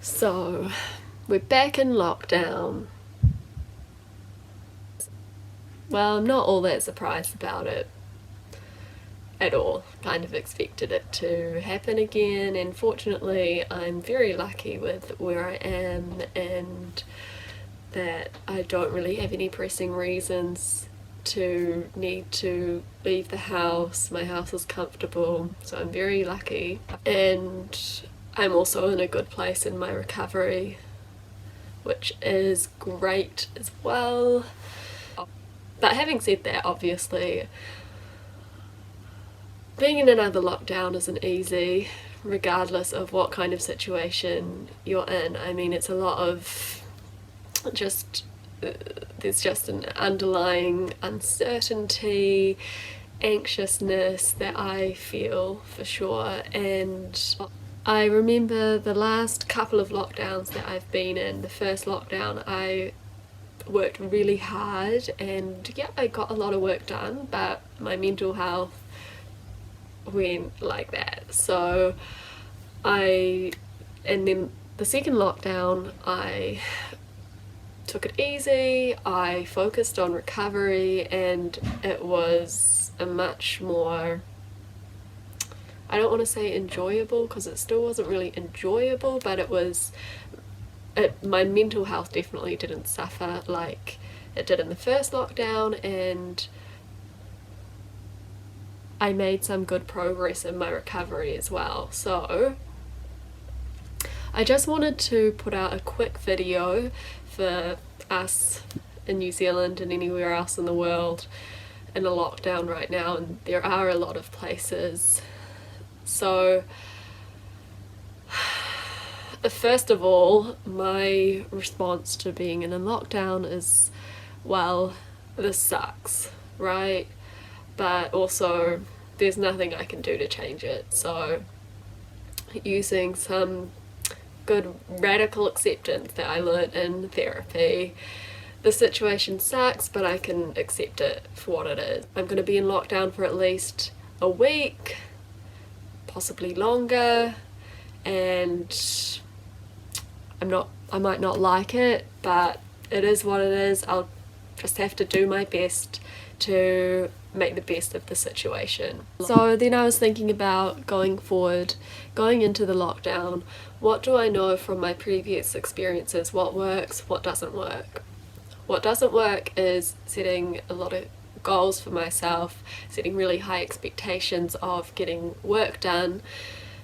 So, we're back in lockdown. Well, I'm not all that surprised about it at all. Kind of expected it to happen again, and fortunately, I'm very lucky with where I am and that I don't really have any pressing reasons to need to leave the house. My house is comfortable, so I'm very lucky. And I'm also in a good place in my recovery, which is great as well. But having said that, obviously, being in another lockdown isn't easy, regardless of what kind of situation you're in. I mean, it's a lot of there's just an underlying uncertainty, anxiousness that I feel for sure. And I remember the last couple of lockdowns that I've been in. The first lockdown, I worked really hard and yeah, I got a lot of work done, but my mental health went like that. So and then the second lockdown, I took it easy, I focused on recovery, and it was a much more, I don't want to say enjoyable because it still wasn't really enjoyable, but my mental health definitely didn't suffer like it did in the first lockdown, and I made some good progress in my recovery as well. So I just wanted to put out a quick video for us in New Zealand and anywhere else in the world in a lockdown right now, and there are a lot of places. So first of all, my response to being in a lockdown is, well, this sucks, right? But also there's nothing I can do to change it. So using some good radical acceptance that I learned in therapy, the situation sucks, but I can accept it for what it is. I'm going to be in lockdown for at least a week, possibly longer, and I might not like it, but it is what it is. I'll just have to do my best to make the best of the situation. So then I was thinking about going forward, going into the lockdown, what do I know from my previous experiences? What works, what doesn't work? What doesn't work is setting a lot of goals for myself, setting really high expectations of getting work done,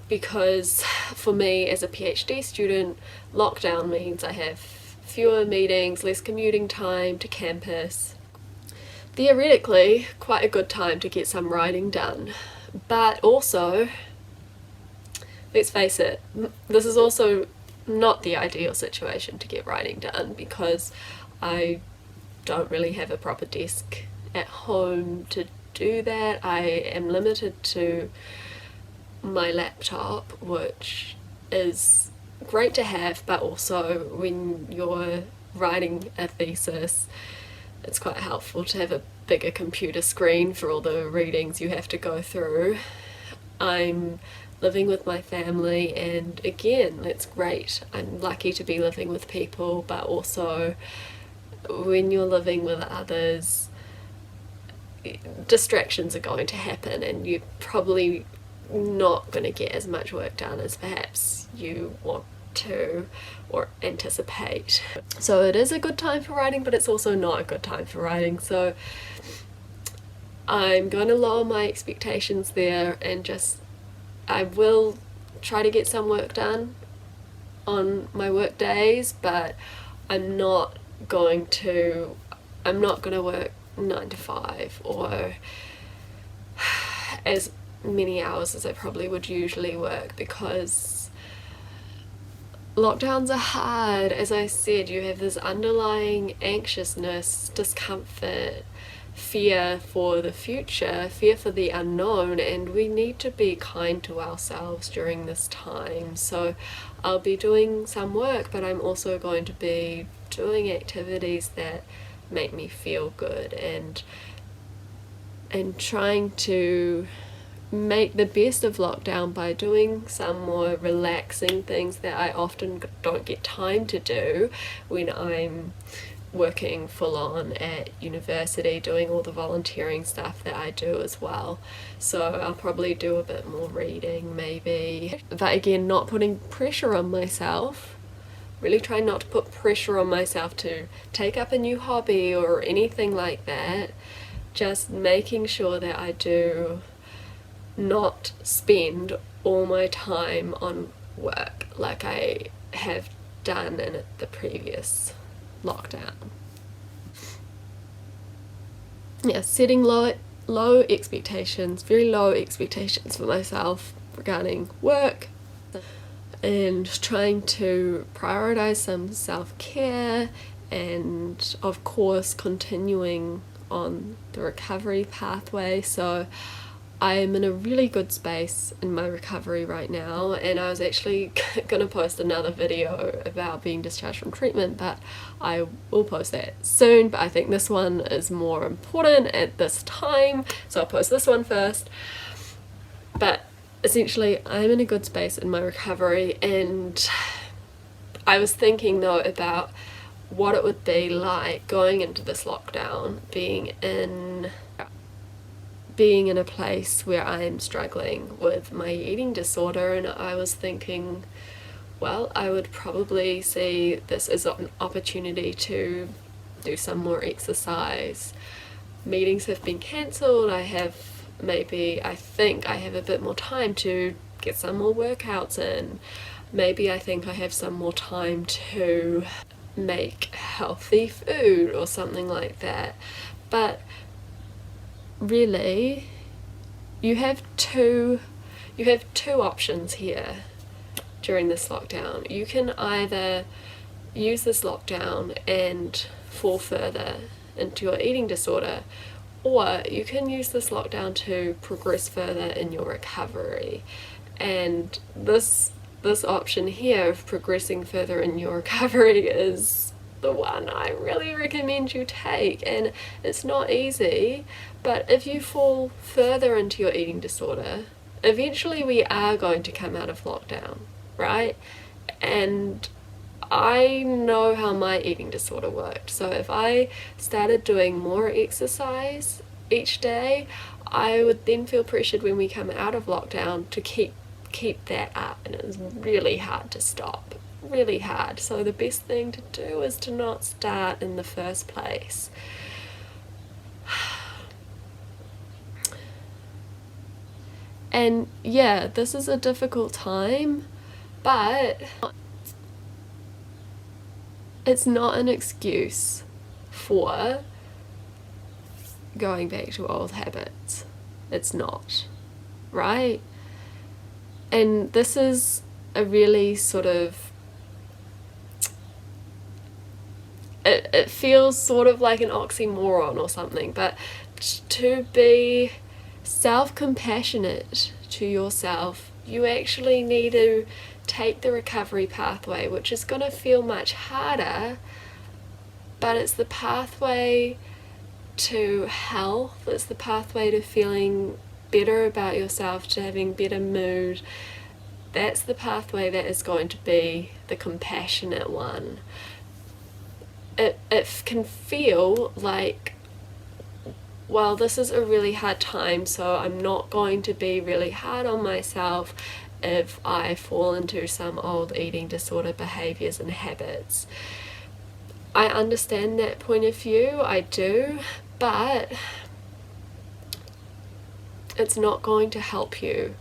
because for me as a PhD student, lockdown means I have fewer meetings, less commuting time to campus. Theoretically, quite a good time to get some writing done, but also, let's face it, this is also not the ideal situation to get writing done because I don't really have a proper desk at home to do that. I am limited to my laptop, which is great to have, but also when you're writing a thesis, it's quite helpful to have a bigger computer screen for all the readings you have to go through. I'm living with my family, and again, it's great. I'm lucky to be living with people, but also when you're living with others, distractions are going to happen and you're probably not going to get as much work done as perhaps you want to or anticipate. So it is a good time for writing, but it's also not a good time for writing. So I'm going to lower my expectations there, and I will try to get some work done on my work days, but I'm not going to work 9 to 5 or as many hours as I probably would usually work, because lockdowns are hard. As I said, you have this underlying anxiousness, discomfort, fear for the future, fear for the unknown, and we need to be kind to ourselves during this time. So I'll be doing some work, but I'm also going to be doing activities that make me feel good and trying to make the best of lockdown by doing some more relaxing things that I often don't get time to do when I'm working full on at university, doing all the volunteering stuff that I do as well. So I'll probably do a bit more reading maybe, but again, not putting pressure on myself. Really try not to put pressure on myself to take up a new hobby or anything like that. Just making sure that I do not spend all my time on work like I have done in the previous lockdown. Yeah, setting low expectations, very low expectations for myself regarding work, and trying to prioritize some self-care, and of course continuing on the recovery pathway. So I am in a really good space in my recovery right now, and I was actually going to post another video about being discharged from treatment, but I will post that soon. But I think this one is more important at this time, so I'll post this one first. But essentially, I'm in a good space in my recovery, and I was thinking though about what it would be like going into this lockdown, being in a place where I'm struggling with my eating disorder. And I was thinking, well, I would probably see this as an opportunity to do some more exercise. Meetings have been cancelled. I think I have a bit more time to get some more workouts in. Maybe I think I have some more time to make healthy food or something like that. But really, you have two options here during this lockdown. You can either use this lockdown and fall further into your eating disorder, or you can use this lockdown to progress further in your recovery. And this option here of progressing further in your recovery is the one I really recommend you take. And it's not easy, but if you fall further into your eating disorder, eventually we are going to come out of lockdown, right? And I know how my eating disorder worked. So if I started doing more exercise each day, I would then feel pressured when we come out of lockdown to keep that up, and it was really hard to stop. Really hard. So the best thing to do is to not start in the first place. And yeah, this is a difficult time, but it's not an excuse for going back to old habits. It's not, right? And this is a really sort of, it feels sort of like an oxymoron or something, but to be self-compassionate to yourself, you actually need to take the recovery pathway, which is going to feel much harder, but it's the pathway to health, it's the pathway to feeling better about yourself, to having better mood. That's the pathway that is going to be the compassionate one. It can feel like, well, this is a really hard time, so I'm not going to be really hard on myself if I fall into some old eating disorder behaviours and habits. I understand that point of view, I do, but it's not going to help you.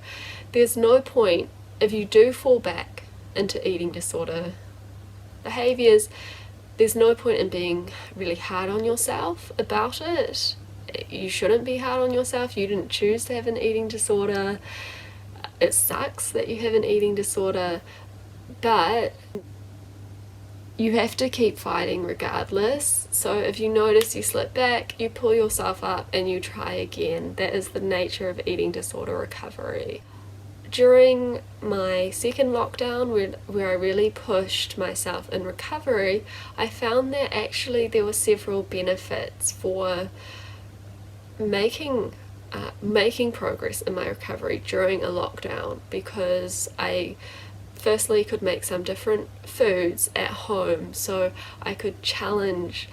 There's no point, if you do fall back into eating disorder behaviours, there's no point in being really hard on yourself about it. You shouldn't be hard on yourself. You didn't choose to have an eating disorder. It sucks that you have an eating disorder, but you have to keep fighting regardless. So if you notice you slip back, you pull yourself up and you try again. That is the nature of eating disorder recovery. During my second lockdown, where I really pushed myself in recovery, I found that actually there were several benefits for making making progress in my recovery during a lockdown, because I firstly could make some different foods at home, so I could challenge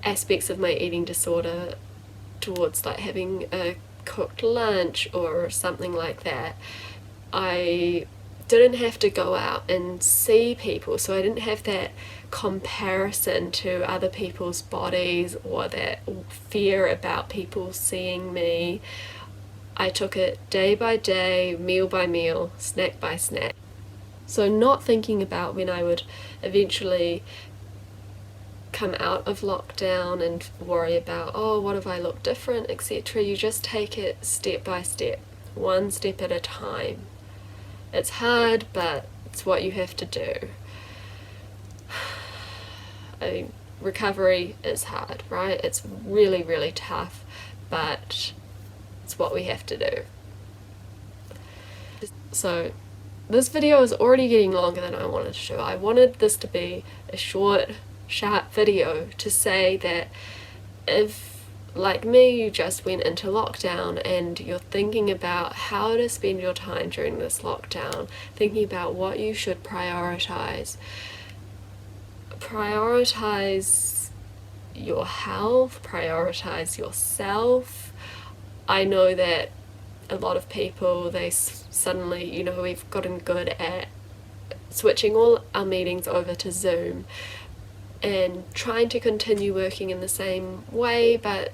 aspects of my eating disorder towards like having a cooked lunch or something like that. I didn't have to go out and see people, so I didn't have that comparison to other people's bodies or that fear about people seeing me. I took it day by day, meal by meal, snack by snack. So not thinking about when I would eventually come out of lockdown and worry about, oh, what if I look different, etc. You just take it step by step, one step at a time. It's hard, but it's what you have to do. I mean, recovery is hard, right? It's really, really tough, but it's what we have to do. So this video is already getting longer than I wanted to show. I wanted this to be a short, sharp video to say that if, like me, you just went into lockdown and you're thinking about how to spend your time during this lockdown, thinking about what you should prioritize your health, prioritize yourself. I know that a lot of people, they suddenly, you know, we've gotten good at switching all our meetings over to Zoom and trying to continue working in the same way, but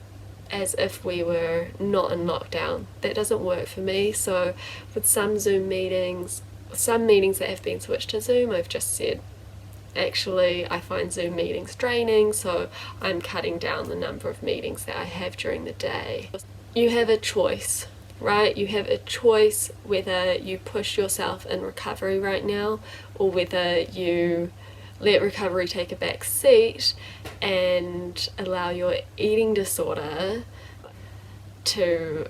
as if we were not in lockdown. That doesn't work for me. So with some Zoom meetings, some meetings that have been switched to Zoom, I've just said, actually, I find Zoom meetings draining, so I'm cutting down the number of meetings that I have during the day. You have a choice, right? You have a choice whether you push yourself in recovery right now or whether you let recovery take a back seat and allow your eating disorder to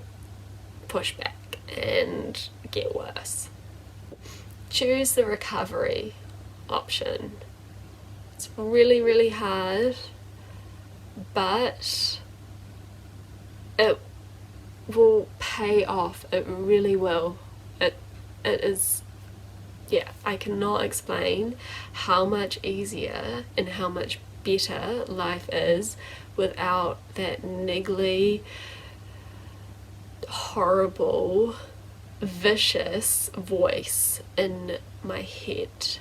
push back and get worse. Choose the recovery option. It's really, really hard, but it will pay off. It really will. It is, yeah, I cannot explain how much easier and how much better life is without that niggly, horrible, vicious voice in my head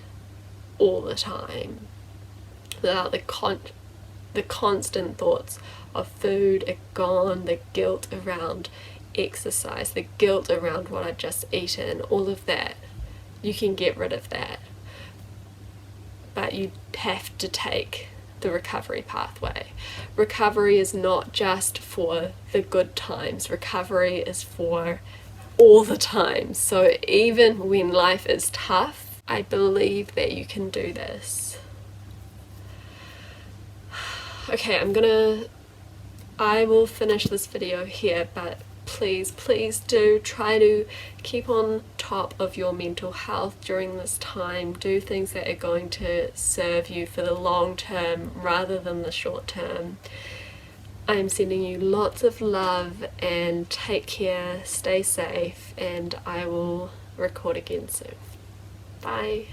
all the time. Without the constant thoughts of food are gone, the guilt around exercise, the guilt around what I've just eaten, all of that. You can get rid of that, but you have to take the recovery pathway. Recovery is not just for the good times. Recovery is for all the times. So even when life is tough, I believe that you can do this. Okay, I will finish this video here, but please do try to keep on top of your mental health during this time. Do things that are going to serve you for the long term rather than the short term. I am sending you lots of love, and take care, stay safe, and I will record again soon. Bye.